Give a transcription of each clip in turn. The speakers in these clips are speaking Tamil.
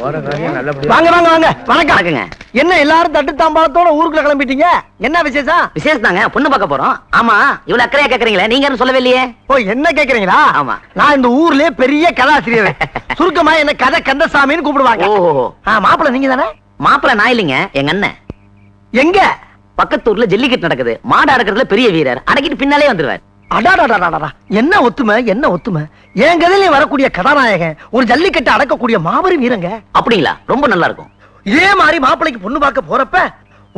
வாங்க வாங்க வாங்க வணக்கம். என்ன எல்லாரும் தட்டு தாம்பாளத்தோட ஊருக்குள்ள கிளம்பிட்டீங்க? என்ன விசேஷம்? விசேஷம் தாங்க, பொண்ணு பார்க்க போறோம். ஆமா, இவ்வளவு அக்கறையா கேக்குறீங்களே, நீங்க யாரும் சொல்லவே இல்லையே. ஓ, என்ன கேக்குறீங்களா? ஆமா, நான் இந்த ஊர்லயே பெரிய கதாசிரியர். சுருக்கமா என்ன கதை கந்தசாமின்னு கூப்பிடுவாங்க. மாப்பிள்ள நீங்க தானே? மாப்பிள்ள நான் இல்லைங்க, எங்க அண்ணன். எங்க? பக்கத்தூர்ல ஜல்லிக்கட்டு நடக்குது, மாடு அடக்கிறதுல பெரிய வீரர், அடக்கிட்டு பின்னாலே வந்துருவார். அடாடாடாடா, என்ன ஒத்துமை, என்ன ஒத்துமை. என் கதையில வரக்கூடிய கதாநாயகன் ஒரு ஜல்லிக்கட்டு அடக்கக்கூடிய மாபெரும் வீரங்க. அப்படிங்களா? ரொம்ப நல்லா இருக்கும். இதே மாதிரி மாப்பிள்ளைக்கு பொண்ணு பார்க்க போறப்ப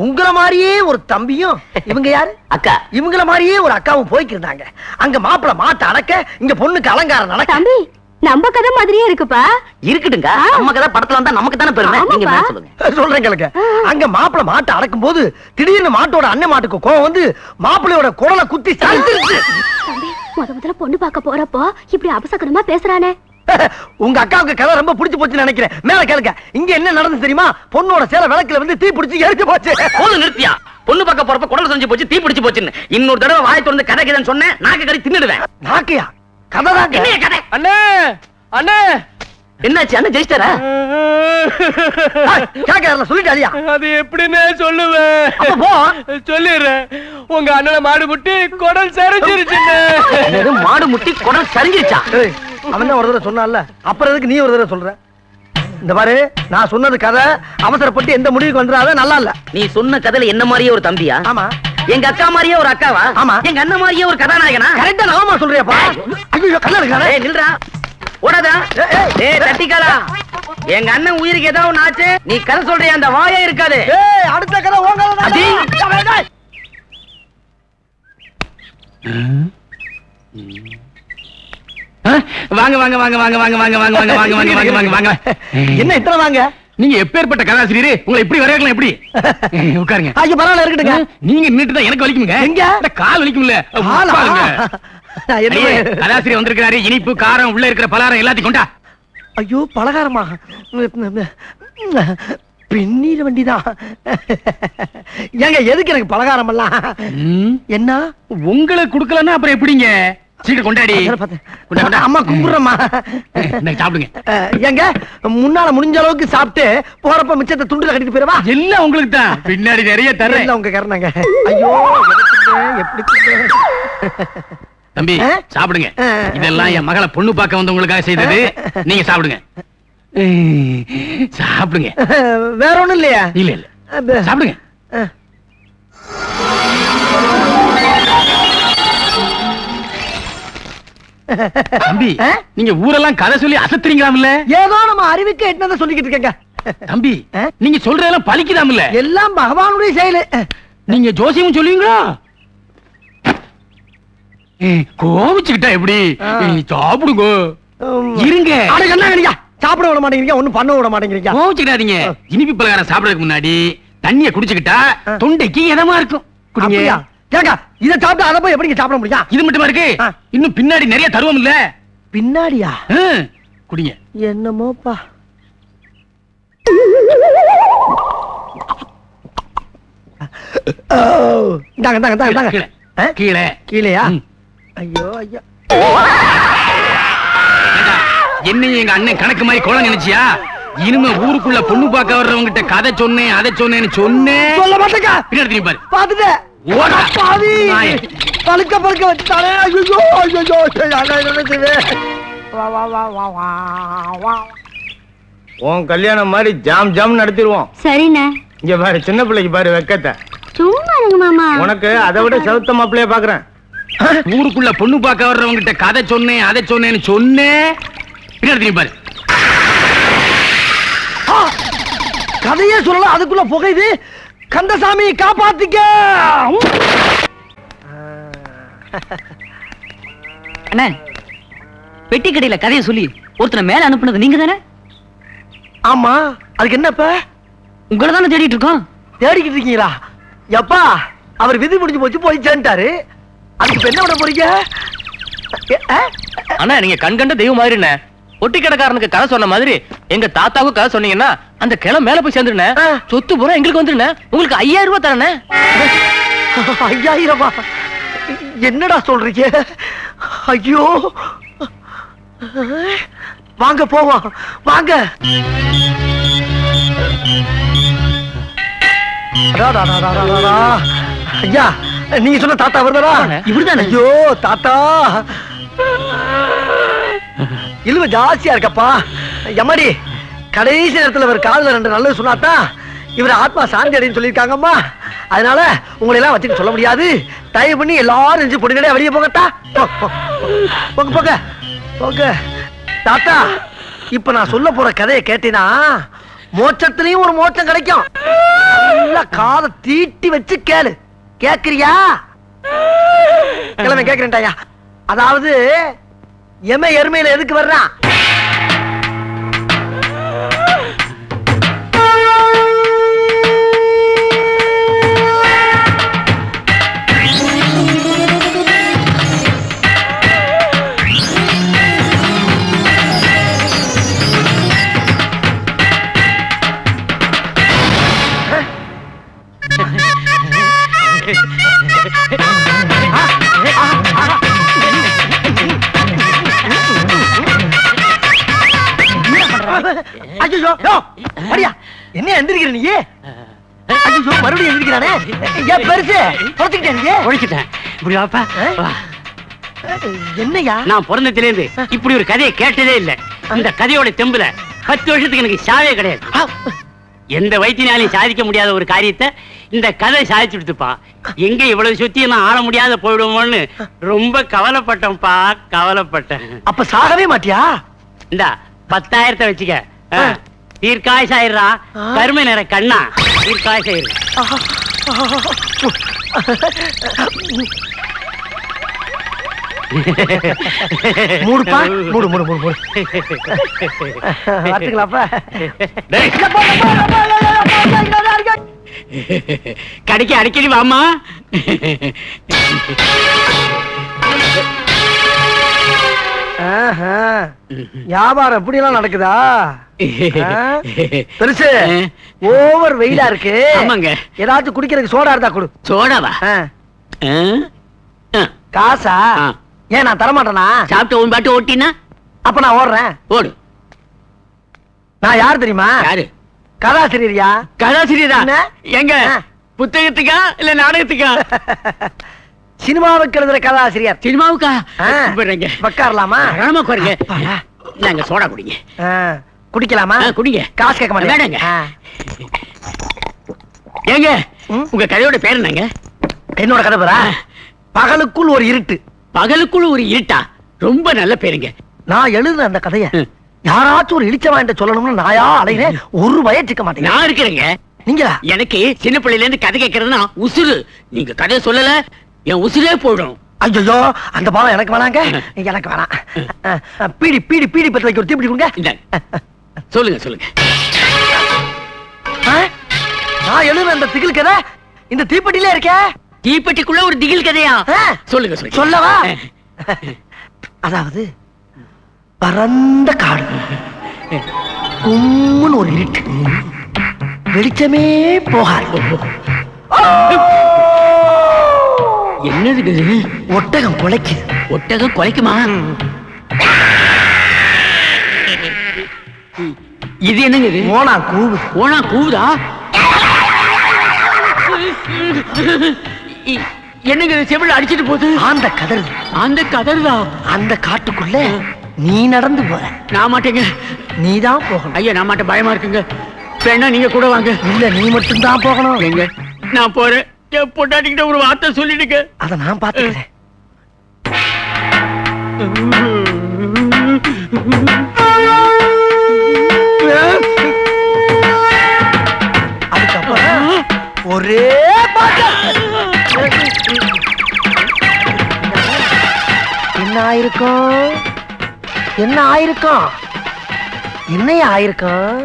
உங்கள மாதிரியே ஒரு தம்பியும், இவங்க யாரு அக்கா, இவங்கள மாதிரியே ஒரு அக்காவும் போய்க்கிருந்தாங்க. அங்க மாப்பிள்ளை மாட்ட அடக்க, இங்க பொண்ணுக்கு அலங்காரம் நடக்க. தம்பி, நம்ம கதை மாதிரியே இருக்குப்பா. இருக்கட்டுங்க, நம்ம கதை படத்துல வந்தா நமக்கு தானே பெருமை. நீங்க என்ன சொல்லுங்க? சொல்றேன் கேளுங்க. அங்க மாப்பிள்ளை மாட்ட அடக்கும் போது திடீர்னு மாட்டோட அண்ணன் மாட்டுக்கு கோவம் வந்து மாப்பிள்ளையோட குடலை குத்தி சாய்ச்சிருச்சு. தம்பி, முதல்ல பொண்ணு பார்க்க போறப்போ இப்படி அபசகரமா பேசுறானே. உங்க அக்காவுக்கு கதை ரொம்ப பிடிச்சு போச்சுன்னு நினைக்கிறேன். மேல கேளுங்க. இங்க என்ன நடந்து தெரியுமா? பொண்ணோட சேலை விளக்குல வந்து தீ பிடிச்சு எரிஞ்சு போச்சு. போது நிறுத்தியா? பொண்ணு பார்க்க போறப்ப குடல் செஞ்சு போச்சு, தீ பிடிச்சு போச்சுன்னு இன்னொரு தடவை வாய் திறந்து கதை கதைன்னு சொன்னேன், நாக்கு கறி தின்னுடுவேன். நாக்கையா? கதை தான் கதை. அண்ணே அண்ணே, என்னாச்சு? அண்ணன் ஜெயிச்சிட்டாரா? கேட்கல சொல்லிட்டாலியா? அது எப்படின்னு சொல்லுவேன். சொல்லிடுறேன். உங்க அண்ணனை மாடு முட்டி குடல் சரிஞ்சிருச்சுன்னு. மாடு முட்டி குடல் சரிஞ்சிருச்சா? அவன் தான் ஒரு தடவை சொன்னான்ல, அப்புறம் எதுக்கு நீ ஒரு தடவை சொல்ற? இந்த பாரு, நான் சொன்னது கதை. அவசரப்பட்டு எந்த முடிவுக்கு வந்துடாத, நல்லா இல்ல. நீ சொன்ன கதையில என்ன மாதிரியே ஒரு தம்பியா? ஆமா. எங்க அக்கா மாதிரியே ஒரு அக்காவா? ஆமா. எங்க அண்ணன் மாதிரியே ஒரு கதாநாயகனா? கரெக்டா நாம சொல்றியாப்பா? ஐயோ, கல்ல இருக்கானே. நில்றா, ஓடாதா. ஏய் தட்டிக்காலா, எங்க அண்ணன் உயிருக்கு ஏதாவது ஒண்ணு ஆச்சு, நீ கதை சொல்றியா? அந்த வாயே இருக்காது. அடுத்த கதை உங்க வாங்க வாங்க வாங்க வாங்க வாங்க வாங்க வாங்க வாங்க வாங்க வாங்க வாங்க வாங்க வாங்க. என்ன இத்தனை வாங்க? நீங்க எப்பேற்பட்ட கதாசிரியரே, உங்களை எப்படி வரவேற்கலாம்? எப்படி உட்காருங்க. ஐயோ, பரவாயில்ல, இருக்கட்டுங்க. நீங்க நின்னுட்டு தான் எனக்கு வலிக்குங்க. எங்க? கால் வலிக்கும்ல. கதாசிரியர் வந்திருக்காரு. இனிப்பு காரம் உள்ள இருக்கிற பலகாரம் எல்லாத்தையும் கொண்டா. ஐயோ, பலகாரமா? பின்னீர் வண்டிதான். ஏங்க, எதுக்கு எனக்கு பலகாரம் எல்லாம்? என்ன உங்களுக்கு கொடுக்கலன்னா அப்புறம் எப்படிங்க? சீக்கிரம் கொண்டாடி. அம்மா கும்பிடுறமா. சாப்பிடுங்க. ஏங்க, முன்னால முடிஞ்ச அளவுக்கு சாப்பிட்டு போறப்ப மிச்சத்தை துண்டுல கட்டிட்டு போயிடவா? எல்லாம் உங்களுக்கு தான், பின்னாடி நிறைய தரேன். உங்க கரணங்க. ஐயோ, எப்படி தம்பி சாப்பிடுங்க. இதெல்லாம் என் மகளை பொண்ணு பார்க்க வந்து உங்களுக்காக செய்தது. நீங்க சாப்பிடுங்க. சாப்பிடுங்க. வேற ஒண்ணும் இல்லையா? இல்ல இல்ல, சாப்பிடுங்க. தம்பி, நீங்க ஊரெல்லாம் கதை சொல்லி அசத்துறீங்களாம்ல? ஏதோ நம்ம அறிவுக்கு எட்டனதை சொல்லிக்கிட்டு இருக்கேங்க. தம்பி, நீங்க சொல்றதெல்லாம் பலிக்குதாம்ல? எல்லாம் பகவானுடைய செயல். நீங்க ஜோசியம் சொல்லுவீங்களா? கோவிச்சுக்கிட்டா எப்படி? சாப்பிடுங்க. இருங்க. சாப்பிட விட மாட்டேங்கிறீங்க, ஒண்ணும் பண்ண விட மாட்டேங்கிறீங்க. கோவிச்சுக்கிட்டாதீங்க. இனிப்பு பலகாரம் சாப்பிடறதுக்கு முன்னாடி தண்ணிய குடிச்சுக்கிட்டா தொண்டைக்கு இதமா இருக்கும். குடிங்க. ஏங்க, இத சாப்பிட்டு அத போய் எப்படிங்க சாப்பிட முடியும்? இது மட்டுமா இருக்கு, இன்னும் பின்னாடி நிறைய தருவம் இல்ல. பின்னாடியா? குடிங்க. என்னமோப்பா. தாங்க தாங்க தாங்க தாங்க. கீழே கீழேயா? ஐயோ ஐயா. என்னையும் எங்க அண்ணன் கணக்கு மாதிரி கோலம் நினைச்சியா? இனிமே ஊருக்குள்ள பொண்ணு பார்க்க வர்றவங்கிட்ட கதை சொன்னேன், அதை சொன்னேன்னு சொன்னேன். சொல்ல மாட்டேங்க. பின்னாடி பாரு. பாத்துட்டேன். பழுக்க பழுக்க வச்சுட்டானே. ஐயோ ஐயோ. உன் கல்யாணம் மாதிரி ஜாம் ஜாம் நடத்திடுவோம். சரிண்ணே. இங்க பாரு, சின்ன பிள்ளைக்கு பாரு வெக்கத்தை. சும்மா இருங்க மாமா. உனக்கு அதை விட சவுத்த மாப்பிள்ளைய பாக்குறேன். ஊருக்குள்ள பொண்ணு பார்க்க வர்றவங்கிட்ட கதை சொன்னேன், அதை சொன்னேன்னு சொன்னேன். பின்னாடி பாரு. கதையே சொல்லலாம், அதுக்குள்ள புகையுது. கந்தசாமி காப்பாத்திக்க. அண்ணே, பெட்டி கடையில கதையை சொல்லி ஒருத்தனை மேல அனுப்புனது நீங்க தானே? ஆமா. அதுக்கு என்னப்ப? உங்களை தானே தேடிட்டு இருக்கோம். தேடிக்கிட்டு இருக்கீங்களா? எப்பா, அவர் விதி முடிஞ்சு போச்சு, போய் சேர்ந்துட்டாரு. அதுக்கு என்ன பண்ண போறீங்க? அண்ணா, நீங்க கண்கண்ட தெய்வம் மாதிரி என்ன? ஒட்டி கடைக்காரனுக்கு கதை சொன்ன மாதிரி எங்க தாத்தாவுக்கு கதை சொன்னீங்கன்னா அந்த கிளை மேல போய் சேர்ந்துருனே. சொத்து பூரா எங்களுக்கு வந்துருனே. உங்களுக்கு 5000 ரூபாய் தரனே. 5000? என்னடா சொல்றீங்க? ஐயோ, வாங்க போவோம், வாங்க. ஐயா நீங்க சொன்ன தாத்தா வருதா? இவர்தானே? ஐயோ தாத்தா இழுவ ஜாஸ்தியா இருக்கப்பா. எம்மாடி கடைசி நேரத்துல இவர் காதுல 2 நல்லது சொன்னாதான் இவர் ஆத்மா சாந்தி அடைன்னு சொல்லியிருக்காங்கம்மா. அதனால உங்களை எல்லாம் வச்சுட்டு சொல்ல முடியாது. தயவு பண்ணி எல்லாரும் நெஞ்சு பொடிநடையா வெளியே போகட்டா. போங்க போங்க போங்க. தாத்தா இப்ப நான் சொல்ல போற கதையை கேட்டீங்கன்னா மோட்சத்திலையும் ஒரு மோட்சம் கிடைக்கும். நல்லா காதை தீட்டி வச்சு கேளு. கேக்குறியா? கிழமை கேக்குறேன்டாயா. அதாவது எருமையில எதுக்கு வர்றான்? என்ன எந்திரிக்கிற நீ? ஐயோ மறுபடியும் எந்திரிக்கிறானே. ஏன் பெருசு பொறுத்துக்கிட்டேன் நீ? ஒழிச்சிட்டேன். இப்படி வாப்பா. என்னையா? நான் பிறந்ததிலிருந்து இப்படி ஒரு கதையை கேட்டதே இல்ல. இந்த கதையோட தெம்புல 10 வருஷத்துக்கு எனக்கு சாவே கிடையாது. எந்த வைத்தியனாலையும் சாதிக்க முடியாத ஒரு காரியத்தை இந்த கதை சாதிச்சுடுப்பா. எங்க இவ்வளவு சுத்தி நான் ஆள முடியாத போயிடுவோம்னு ரொம்ப கவலைப்பட்டேன்ப்பா, கவலைப்பட்டேன். அப்ப சாகவே மாட்டியா? இந்த 10,000 வச்சுக்க. தீர்க்காயசாயிரா கருமை நிற கண்ணா தீர்க்காயசாயிரு. மூடுப்பா மூடு மூடு மூடு மூடு. பார்த்துக்கலாப்பா. கடைக்கு அடிக்கடி வாமா. வியாபாரம் எப்படி எல்லாம் நடக்குதா? பெருசு ஓவர் வெயிலா இருக்கு. ஆமாங்க. ஏதாச்சும் குடிக்கிறதுக்கு சோடா இருந்தா கொடு. சோடாவா? காசா? ஏன் நான் தரமாட்டேனா? சாப்பிட்டு உன் பாட்டு ஓட்டினா அப்ப நான் ஓடுறேன். ஓடு. நான் யார் தெரியுமா? யாரு? கதாசிரியரியா? கதாசிரியரா? எங்க புத்தகத்துக்கா இல்ல நாடகத்துக்கா? சினிமாவுக்கு எழுதுற கதாசிரியர். சினிமாவுக்கா? உட்காரலாமா? ராமா குறைங்க. நாங்க சோடா குடிங்க. குடிக்கலாமா? குடிங்க. காசு கேட்க மாட்டேங்க. ஏங்க உங்க கதையோட பேர் என்னங்க? என்னோட கதை பேரா? பகலுக்குள் ஒரு இருட்டு. பகலுக்குள் ஒரு இருட்டா? ரொம்ப நல்ல பேருங்க. நான் எழுதுன அந்த கதைய யாராச்சும் ஒரு இழிச்சவாண்ட சொல்லணும்னு நாயா அலைகிறேன். ஒரு வயச்சுக்க மாட்டேங்க. நான் இருக்கிறேங்க. நீங்களா? எனக்கு சின்ன பிள்ளையில இருந்து கதை கேட்கறதுன்னா உசுறு. நீங்க கதையை சொல்லல என் உசுரே போயிடும். ஐயோ அந்த பாவம் எனக்கு வேணாங்க. எனக்கு வேணாம். பீடி பீடி பீடி பத்த வைக்க ஒரு தீப்பிடி கொடுங்க. சொல்லுங்க சொல்லுங்க. நான் எழுதுன அந்த திகில் கதை இந்த தீப்பெட்டியில இருக்க. தீப்பெட்டிக்குள்ள ஒரு திகில் கதையா? சொல்லுங்க சொல்லுங்க. சொல்லவா? அதாவது பரந்த காடு, கும்முன்னு ஒரு இருட்டு, வெளிச்சமே போகாது. என்னது? ஒட்டகம் குலைக்கு. ஒட்டகம் குலைக்குமா? இது என்னங்க? இது ஓனா கூவு. ஓனா கூவுதா? என்னங்க செவில அடிச்சிட்டு போகுது? அந்த கதறுது. அந்த கதறுதா? அந்த காட்டுக்குள்ள நீ நடந்து போற. நான் மாட்டேங்க. நீதான் போகணும். ஐயா நான் மாட்டேன், பயமா இருக்குங்க. வேணா நீங்க கூட வாங்க. இல்ல நீ மட்டும் தான் போகணும். எங்க? நான் போறேன். என் பொண்டாட்டிக்கிட்ட ஒரு வார்த்தை சொல்லிடுங்க. அத நான் பாத்துக்கிறேன். அதுக்கப்புறம் ஒரே பாட்டு. என்ன ஆயிருக்கும்? என்ன ஆயிருக்கும்? என்னைய ஆயிருக்கும்?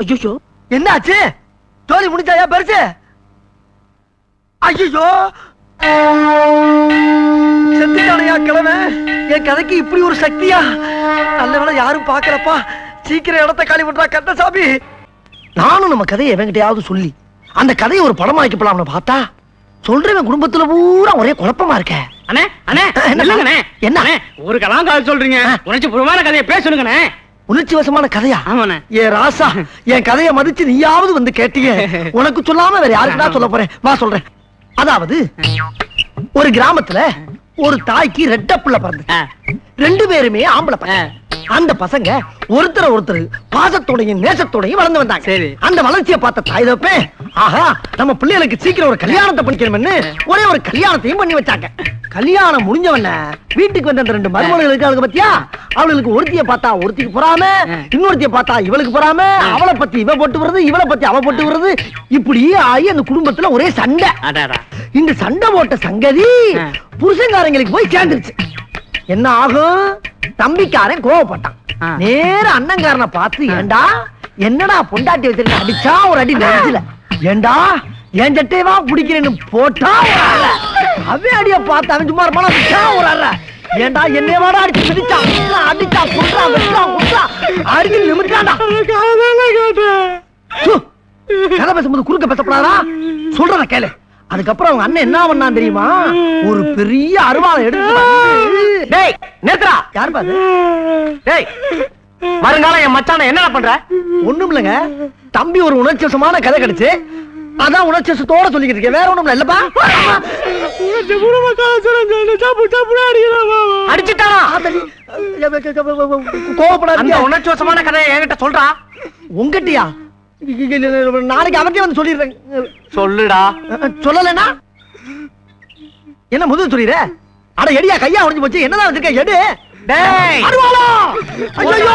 ஐயோ என்ன ஆச்சு? ஜோலி முடிஞ்சாயா பெருசு? ஐயோ செத்துட்டானையா கிழமை? என் கதைக்கு இப்படி ஒரு சக்தியா? நல்ல வேளை யாரும் பாக்கலப்பா. சீக்கிரம் இடத்த காலி பண்றா கந்தசாமி. நானும் நம்ம கதையை எவங்கிட்டயாவது சொல்லி அந்த கதையை ஒரு படமா வைக்கப்படலாம்னு பார்த்தா சொல்றவன் குடும்பத்துல பூரா ஒரே குழப்பமா இருக்க. அண்ணே அண்ணே இல்லங்கண்ணே. என்ன ஒரு கலாங்கால் சொல்றீங்க? உனக்கு புறமான கதையை பேசணுங்கண்ணே. உணர்ச்சி வசமான கதையா? ஆமாண்ணே. ஏ ராசா, என் கதையை மதிச்சு நீயாவது வந்து கேட்டீங்க. உனக்கு சொல்லாம வேற யாருக்கு தான் சொல்ல போறேன்? வா சொல்றேன். அதாவது ஒரு கிராமத்துல ஒரு தாய்க்கு ரெட்ட பிள்ளை பிறந்து, ரெண்டு பேருமே ஆம்பளை பையன். அந்த பசங்க ஒருத்தர் பாசத்தோடையும் நேசத்தோடையும் வளர்ந்து வந்தாங்க. சரி. அந்த வளர்ச்சியை பார்த்த தாய் தப்பேன், ஆஹா நம்ம பிள்ளைகளுக்கு சீக்கிரம் ஒரு கல்யாணத்தை பண்ணிக்கணும்னு ஒரே ஒரு கல்யாணத்தையும் பண்ணி வச்சாங்க. கல்யாணம் முடிஞ்சவன வீட்டுக்கு வந்த அந்த ரெண்டு மருமகள் இருக்காங்க பத்தியா, அவளுக்கு ஒருத்திய பார்த்தா ஒருத்திக்கு பொறாம, இன்னொருத்திய பார்த்தா இவளுக்கு பொறாம, அவளை பத்தி இவ போட்டு வருது, இவளை பத்தி அவ போட்டு வருது. இப்படியே ஆகி அந்த குடும்பத்துல ஒரே சண்டை. இந்த சண்டை போட்ட சங்கதி புருஷங்காரங்களுக்கு போய் சேர்ந்துருச்சு. என்ன ஆகும்? தம்பிக்காரன் கோவப்பட்டான். நேர அண்ணங்காரனை பார்த்து, ஏண்டா என்னடா பொண்டாட்டி வச்சிருக்க, அடிச்சா ஒரு அடி நெஞ்சில, ஏண்டா என் சட்டையவா பிடிக்கிறேன்னு போட்டா அவன் அடிய பார்த்து அவன் சும்மா இருப்பானா ஒரு அற, ஏண்டா என்னையவாடா அடிச்சு மிதிச்சான், அடிச்சா குன்றா வெட்டா குன்றா அடிச்சு நிமிட்டாண்டா. கதை பேசும்போது குறுக்க பேசப்படாதா, சொல்றத கேளு. அதுக்கப்புறம் அவங்க அண்ணன் என்ன பண்ணான் தெரியுமா? ஒரு பெரிய அருவாளை எடுத்து, டேய் நேத்ரா, யாரு பாரு, டேய் வருங்காலம் என் மச்சான என்ன பண்ற? ஒண்ணும் இல்லங்க, தம்பி ஒரு உணர்ச்சிவசமான கதை கிடைச்சு, அதான் உணர்ச்சிவசத்தோட சொல்லிக்கிட்டு இருக்கேன், வேற ஒண்ணும் இல்லப்பா. அடிச்சுட்டானா? கோவப்படாத, உணர்ச்சிவசமான கதையை என்கிட்ட சொல்றா. உங்கட்டியா? நாளைக்கு அவர்கிட்ட வந்து சொல்லிடுறேன். சொல்லுடா. சொல்லலன்னா என்ன முதல் சொல்லிடுற? அட எடியா, கையா உடைஞ்சு போச்சு, என்னதான் வச்சிருக்க? எடு. டேய் அருவாளா, ஐயோ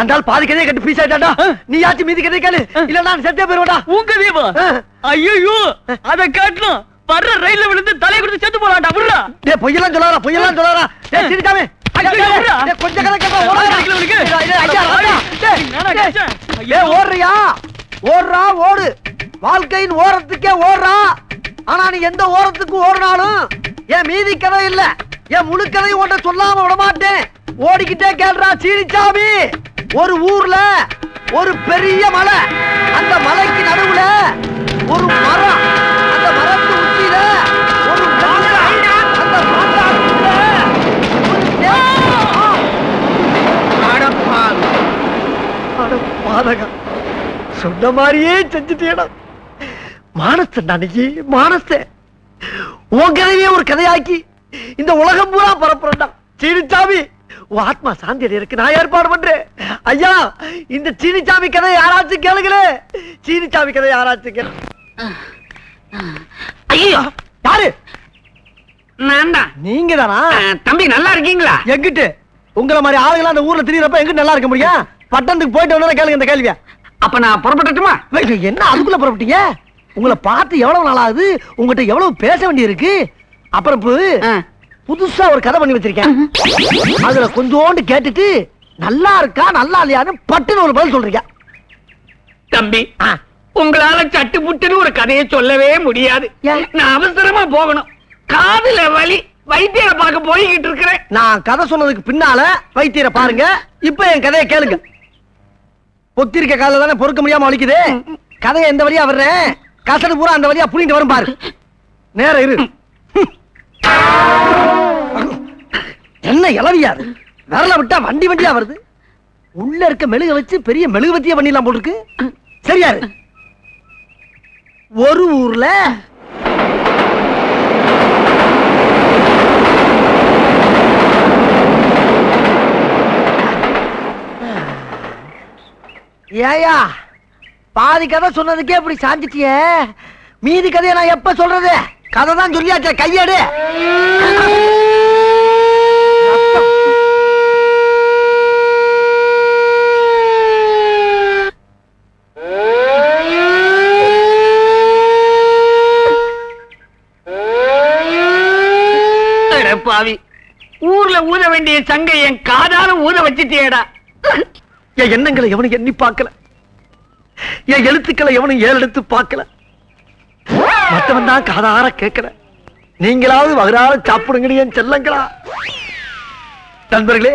அந்த பாதி கதையை கட்டு பீஸ் ஆயிட்டாடா. நீ யாச்சும் மீதி கதை கேளு, இல்ல நான் செத்தே போயிருவேடா. உங்க வீவா? ஐயோ, அத காட்டணும். வர்ற ரயில்ல விழுந்து தலை கொடுத்து செத்து போறான்டா. விடுடா. டேய் பொய்யெல்லாம் சொல்லாதடா, பொய்யெல்லாம் சொல்லாதடா. டேய் சிரிக்காம. டேய் கொஞ்ச கதை கேட்டா ஓடுடா. டேய் ஓடுறியா? ஓடுறா ஓடு. வாழ்க்கையின் ஓரத்துக்கே ஓடுறா. ஆனா நீ எந்த ஓரத்துக்கு ஓடுனாலும் என் மீதி கதை இல்ல, என் முழு கதை ஓட்ட சொல்லாம விட மாட்டேன். ஓடிக்கிட்டே கேள்றா சீனிச்சாமி. ஒரு ஊர்ல ஒரு பெரிய மலை, அந்த மலைக்கு நடுவுல ஒரு மரம், அந்த மரத்து உச்சியில ஒரு மாங்காய், அந்த மாங்காய்க்குள்ள ஒரு சொன்ன மாதிரியே செஞ்சுட்டேடா. மானஸ்த அன்னைக்கு மானஸ்த உன் கதையே ஒரு கதையாக்கி இந்த உலகம் பூரா பரப்புறா. சீனிச்சாமி, உன் ஆத்மா சாந்தி அடையறதுக்கு நான் ஏற்பாடு பண்றேன். ஐயா, இந்த சீனிச்சாமி கதை யாராச்சும் கேளுங்களே. சீனிச்சாமி கதை யாராச்சும் கேளு. ஐயோ, யாரு? நான் தான். நீங்க தானா? தம்பி நல்லா இருக்கீங்களா? எங்கிட்டு உங்களை மாதிரி ஆளுங்களா அந்த ஊர்ல திரியறப்ப எங்கிட்டு நல்லா இருக்க முடியும்? பட்டணத்துக்கு போயிட்டு வந்தா கேளுங்க இந்த கேள்வியா. அப்ப நான் புறப்பட்டுமா? என்ன அதுக்குள்ள புறப்பட்டீங்க? உங்களை பார்த்து எவ்வளவு நாள் ஆகுது, உங்ககிட்ட எவ்வளவு பேச வேண்டி இருக்கு. அப்புறம் புதுசா ஒரு கதை பண்ணி வச்சிருக்கேன். அதுல கொஞ்சோண்டு கேட்டுட்டு நல்லா இருக்கா நல்லா இல்லையான்னு பட்டுன்னு ஒரு பதில் சொல்றீங்க. தம்பி, உங்களால சட்டு புட்டுன்னு ஒரு கதையை சொல்லவே முடியாது. நான் அவசரமா போகணும். காதுல வலி, வைத்தியரை பார்க்க போய்கிட்டு இருக்கிறேன். நான் கதை சொன்னதுக்கு பின்னால வைத்தியரை பாருங்க. இப்ப என் கதையை கேளுங்க. பொத்திருக்க கால தானே பொறுக்க முடியாம வலிக்குது. கதையை எந்த வழியா வர்றேன், கசடு பூரா அந்த வழியா புளிந்து வரும் பாரு. நேரம் இரு. என்ன இளவியாது, விரல விட்டா வண்டி வண்டியா வருது. உள்ள இருக்க மெழுக வச்சு பெரிய மெழுகுவத்திய பண்ணிடலாம் போட்டுருக்கு. சரியாரு. ஒரு ஊர்ல ஏயா பாதி கதை சொன்னதுக்கே இப்படி சாஞ்சிட்டிய, மீதி கதையை நான் எப்ப சொல்றது? கதை தான் சொல்லியாச்சே, கையேடு. பாவி, ஊர்ல ஊத வேண்டிய சங்கை என் காதால ஊத வச்சிட்டேடா. என் எண்ணங்களை எவனும் எண்ணி பார்க்கல, என் எழுத்துக்களை எவனும் ஏறெடுத்து பார்க்கல. மற்றவன் தான் காதார கேட்கல. நீங்களாவது வகுறார சாப்பிடுங்க என் செல்லங்களா. நண்பர்களே,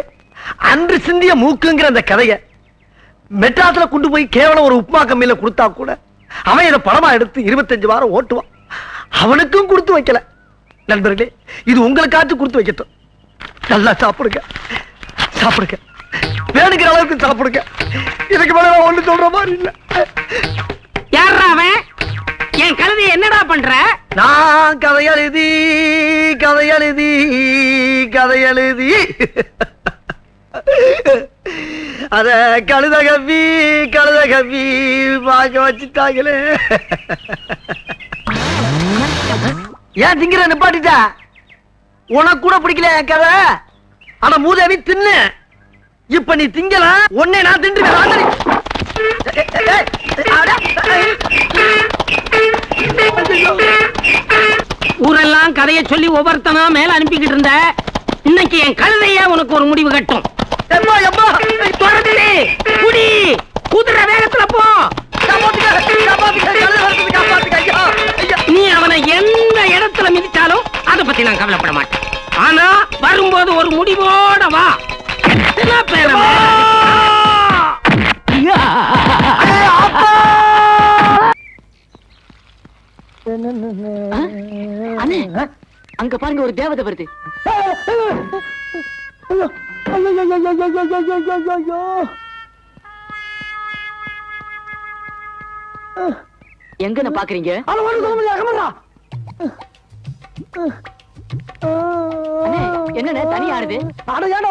அன்று சிந்திய மூக்குங்கிற அந்த கதைய மெட்ராஸ்ல கொண்டு போய் கேவலம் ஒரு உப்மா கம்மியில கொடுத்தா கூட அவன் இதை படமா எடுத்து 25 வாரம் ஓட்டுவான். அவனுக்கும் கொடுத்து வைக்கல. நண்பர்களே, இது உங்களுக்காச்சும் கொடுத்து வைக்கட்டும். நல்லா சாப்பிடுங்க, சாப்பிடுங்க, வேணுங்கிற அளவுக்கு சாப்பிடுங்க. இதுக்கு மேல நான் ஒண்ணு சொல்ற மாதிரி இல்ல. யாரா அவன்? என் கழுதை என்னடா பண்ற? நான் கதை எழுதி கதை எழுதி கதை எழுதி அத கழுத கவி வாங்க வச்சுட்டாங்களே. ஏன் திங்கிற நிப்பாட்டிட்ட? உனக்கு கூட பிடிக்கல என் கதை. ஆனா மூதேவி தின்னு. இப்ப நீ திங்கல, உன்னை நான் தின்றுவேன். ஊரெல்லாம் கதைய சொல்லி ஒவ்வொருத்தனா மேல அனுப்பிக்கிட்டு இருந்த. இன்னைக்கு என் கழுதையா உனக்கு ஒரு முடிவு கட்டும். குடி, குதிரை வேகத்துல போ. நீ அவனை எந்த இடத்துல மிதிச்சாலும் அதை பத்தி நான் கவலைப்பட மாட்டேன். ஆனா வரும்போது ஒரு முடிவோட வா. அங்க பாருங்க, ஒரு தேவதை வருது. எங்க பாக்குறீங்க? என்ன தனி ஆடுது?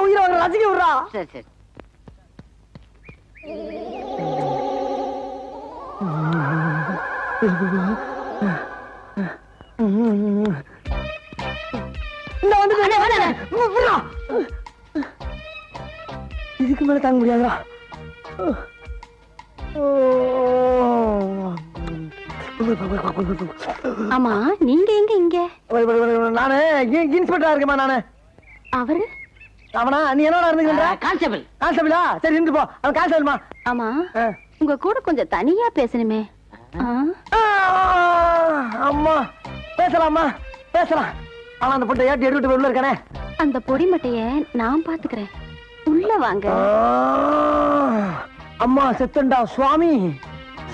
உயிரை ரசிக்க விடுறா. சரி சரி. இதுக்கு மேல தாங்க முடியாதா? ஆமா, நீங்க எங்க இங்க? நானு இன்ஸ்பெக்டரா இருக்கேமா. நானு அவரு அவனா? நீ என்னடா இருந்துக்கிற? கான்ஸ்டபிள். கான்ஸ்டபிளா? சரி இருந்து போ. அவன் கான்ஸ்டபிள்மா. ஆமா, உங்க கூட கொஞ்சம் தனியா பேசணுமே. அம்மா பேசலாமா? பேசலாம். ஆனா அந்த பொட்டை ஏட்டி எடுத்து உள்ள இருக்கானே. அந்த பொடி மட்டைய நான் பாத்துக்கிறேன். உள்ள வாங்க. அம்மா செத்தண்டா சுவாமி,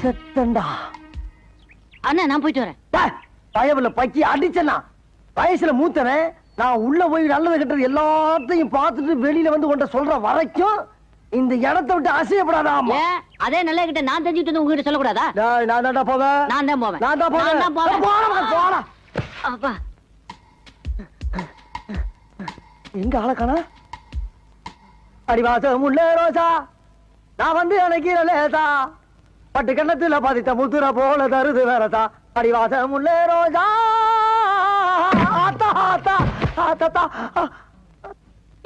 செத்தண்டா. அண்ணா நான் போயிட்டு வரேன். பயவுல பக்கி அடிச்சனா வயசுல மூத்தவன். நான் உள்ள போய் நல்லது கெட்டது எல்லாத்தையும் பார்த்துட்டு வெளியில வந்து உன்கிட்ட சொல்ற வரைக்கும் இந்த இடத்தை விட்டு அசையப்படாதா? அதே நல்ல கிட்ட நான் தெரிஞ்சுட்டு வந்து உங்ககிட்ட சொல்லக்கூடாதா? நான் தான்டா போவேன். நான் தான் போவேன். நான் தான் போவேன். போடா. அப்பா எங்க ஆளக்கானா? அடிவாசம் உள்ள ரோசா, நான் வந்து எனக்கு லேசா, பட்டு கண்ணத்துல பாதித்த முத்துர போல தருது வேறதா. அடிவாசம் உள்ள ரோசா.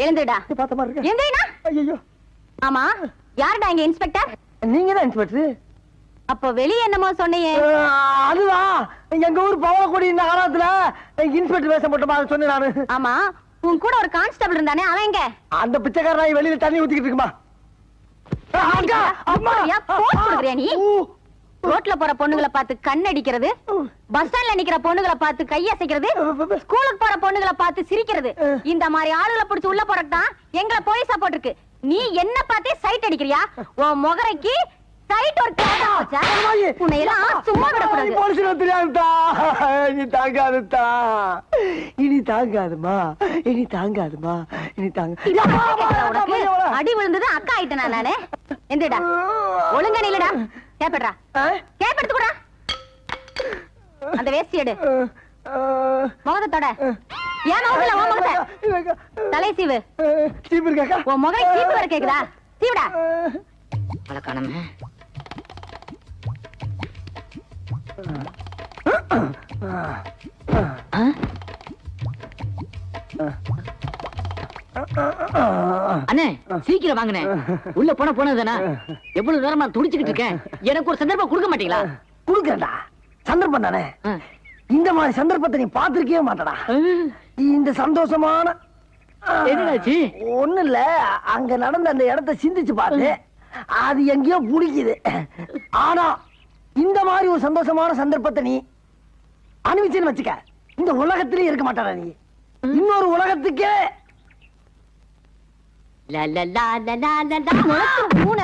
எழுந்துடா. பார்த்த மாதிரி இருக்கு. எழுந்துடா. ஐயோ. ஆமா, யாருடா இங்க இன்ஸ்பெக்டர்? நீங்க தான் இன்ஸ்பெக்டர். அப்ப வெளியே என்னமோ சொன்னீங்க? அதுதான் எங்க ஊர் பவளக்குடி இந்த காலத்துல இன்ஸ்பெக்டர் வேஷம் போட்டோமா சொன்னேன் நானு. ஆமா, உன் கூட ஒரு கான்ஸ்டபிள் இருந்தானே, அவன் எங்க? அந்த பிச்சைக்காரன் வெளியில தண்ணி ஊத்திக்கிட்டு இருக்குமா. நீ ரோட்ல போற பொண்ணுகளை பார்த்து கண்ணடிக்கிறது, பஸ் ஸ்டாண்ட்ல நிக்கிற பொண்ணுகளை பார்த்து கையசைக்கிறது, ஸ்கூலுக்கு போற பொண்ணுகளை பார்த்து சிரிக்கிறது, இந்த மாதிரி ஆளுகளை பிடிச்சு உள்ள போறதுதான் எங்களை போலீஸா போட்டிருக்கு. நீ என்ன பார்த்தே சைட் அடிக்கிறியா? உன் முகரைக்கு சைட் ஒரு கேட்டா வச்சா உன்னை எல்லாம் சும்மா விடக்கூடாது. போலீஸ்ல தெரியாதுதா. இனி தாங்காதுதா. இனி தாங்காதுமா. இனி தாங்காதுமா. இனி தாங்க. உனக்கு அடி விழுந்தது அக்கா ஆயிட்டனா நானு? எந்தடா ஒழுங்கா நில்லுடா. கேப்படா, கேப்பெடுத்து கூடா. அந்த வேஷ்டி எடு. முகத்தை தொட. ஏன் முகத்துல உன் முகத்தை தலை சீவு. சீப்பு இருக்காக்கா? உன் முகை சீப்பு வர கேக்குதா? சீவுடா. வழக்கானமே. அண்ணே சீக்கிரம் வாங்கினேன். உள்ள போனதுதானா? எவ்வளவு நேரமா துடிச்சுக்கிட்டு இருக்கேன். எனக்கு ஒரு சந்தர்ப்பம் கொடுக்க மாட்டீங்களா? குடுக்கறா. சந்தர்ப்பம் தானே. இந்த மாதிரி சந்தர்ப்பத்தை நீ பாத்திருக்கவே மாட்டடா. இந்த சந்தோஷமான என்னாச்சு? ஒண்ணு இல்ல, அங்க நடந்த அந்த இடத்தை சிந்திச்சு பாத்து அது எங்கேயோ பிடிக்குது. ஆனா இந்த மாதிரி ஒரு சந்தோஷமான சந்தர்ப்பத்தை நீ அனுபவிச்சுன்னு வச்சுக்க, இந்த உலகத்திலே இருக்க மாட்டாடா நீ. இன்னொரு உலகத்துக்கே மூணு